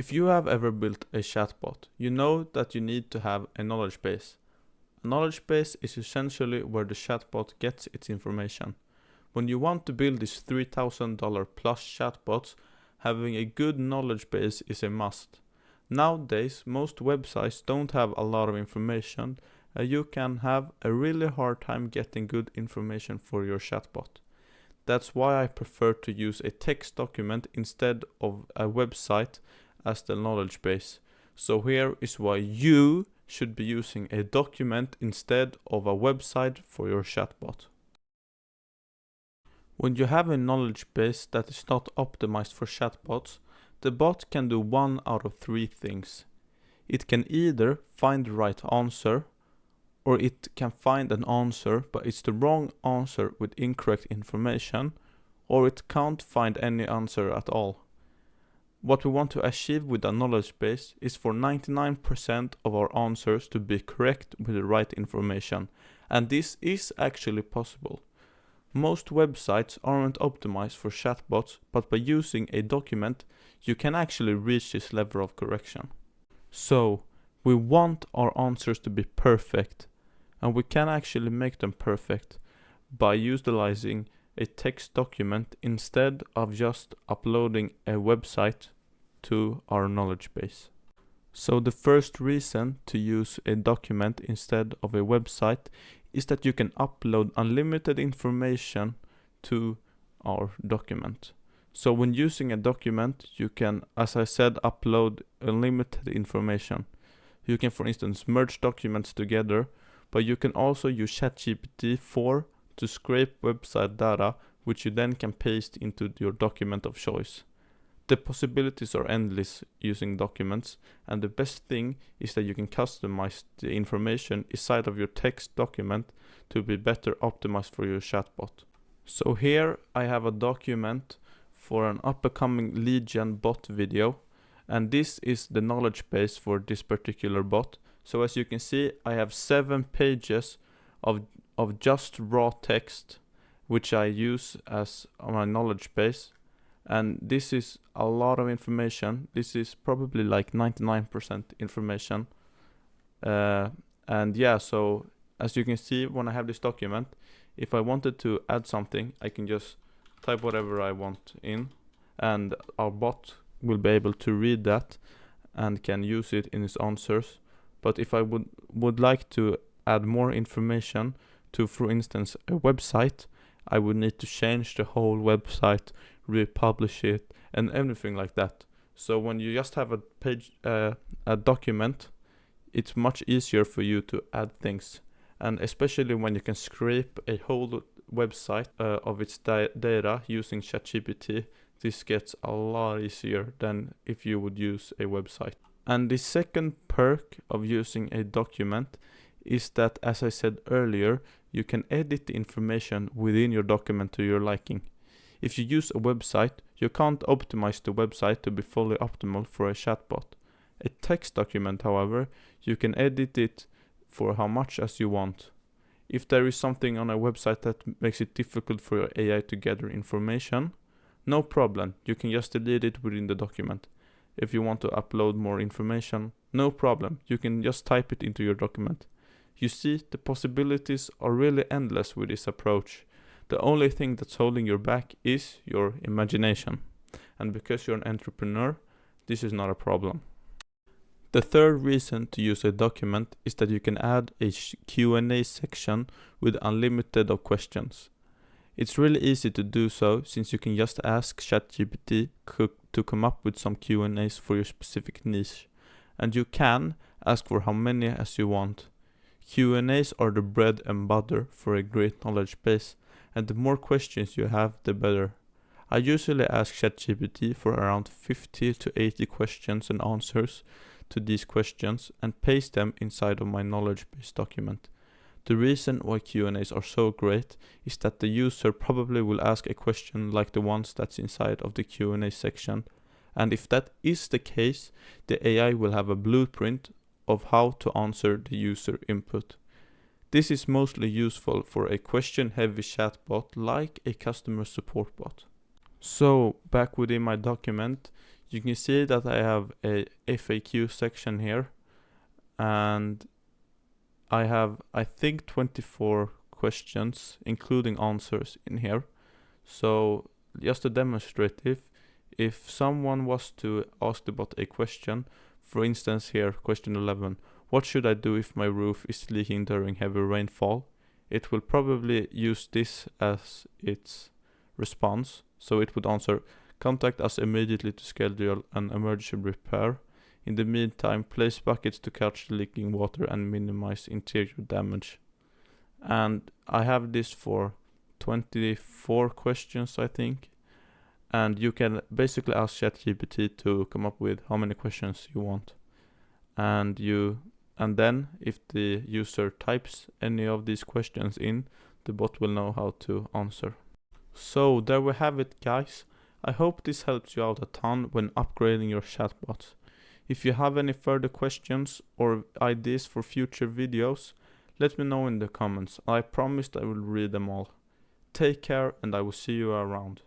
If you have ever built a chatbot, you know that you need to have a knowledge base. A knowledge base is essentially where the chatbot gets its information. When you want to build these $3,000 plus chatbots, having a good knowledge base is a must. Nowadays, most websites don't have a lot of information, and you can have a really hard time getting good information for your chatbot. That's why I prefer to use a text document instead of a website as the knowledge base. So here is why you should be using a document instead of a website for your chatbot. When you have a knowledge base that is not optimized for chatbots, the bot can do one out of three things. It can either find the right answer, or it can find an answer but it's the wrong answer with incorrect information, or it can't find any answer at all. What we want to achieve with a knowledge base is for 99% of our answers to be correct with the right information, and this is actually possible. Most websites aren't optimized for chatbots, but by using a document, you can actually reach this level of correction. So, we want our answers to be perfect, and we can actually make them perfect by utilizing a text document instead of just uploading a website to our knowledge base. So the first reason to use a document instead of a website is that you can upload unlimited information to our document. So when using a document, you can, as I said, upload unlimited information. You can, for instance, merge documents together, but you can also use ChatGPT-4 to scrape website data, which you then can paste into your document of choice. The possibilities are endless using documents, and the best thing is that you can customize the information inside of your text document to be better optimized for your chatbot. So here I have a document for an up-and-coming lead gen bot video, and this is the knowledge base for this particular bot. So as you can see, I have 7 pages of just raw text, which I use as my knowledge base. And this is a lot of information. This is probably like 99% information. And yeah, so as you can see, when I have this document, if I wanted to add something, I can just type whatever I want in, and our bot will be able to read that and can use it in its answers. But if I would like to add more information to, for instance, a website, I would need to change the whole website, republish it, and everything like that. So when you just have a page, a document, it's much easier for you to add things. And especially when you can scrape a whole website of its data using ChatGPT, this gets a lot easier than if you would use a website. And the second perk of using a document is that, as I said earlier, you can edit the information within your document to your liking. If you use a website, you can't optimize the website to be fully optimal for a chatbot. A text document, however, you can edit it for how much as you want. If there is something on a website that makes it difficult for your AI to gather information, no problem, you can just delete it within the document. If you want to upload more information, no problem, you can just type it into your document. You see, the possibilities are really endless with this approach. The only thing that's holding you back is your imagination. And because you're an entrepreneur, this is not a problem. The third reason to use a document is that you can add a Q&A section with unlimited of questions. It's really easy to do so, since you can just ask ChatGPT to come up with some Q&As for your specific niche. And you can ask for how many as you want. Q&As are the bread and butter for a great knowledge base, and the more questions you have, the better. I usually ask ChatGPT for around 50 to 80 questions and answers to these questions and paste them inside of my knowledge base document. The reason why Q&As are so great is that the user probably will ask a question like the ones that's inside of the Q&A section, and if that is the case, the AI will have a blueprint of how to answer the user input. This is mostly useful for a question-heavy chatbot like a customer support bot. So, back within my document, You can see that I have a FAQ section here, and I have, I think, 24 questions including answers in here. So just to demonstrate, if someone was to ask the bot a question, for instance here, question 11, what should I do if my roof is leaking during heavy rainfall? It will probably use this as its response. So it would answer, contact us immediately to schedule an emergency repair. In the meantime, place buckets to catch the leaking water and minimize interior damage. And I have this for 24 questions, I think. And you can basically ask ChatGPT to come up with how many questions you want. And then if the user types any of these questions in, the bot will know how to answer. So there we have it, guys. I hope this helps you out a ton when upgrading your chatbot. If you have any further questions or ideas for future videos, let me know in the comments. I promise I will read them all. Take care, and I will see you around.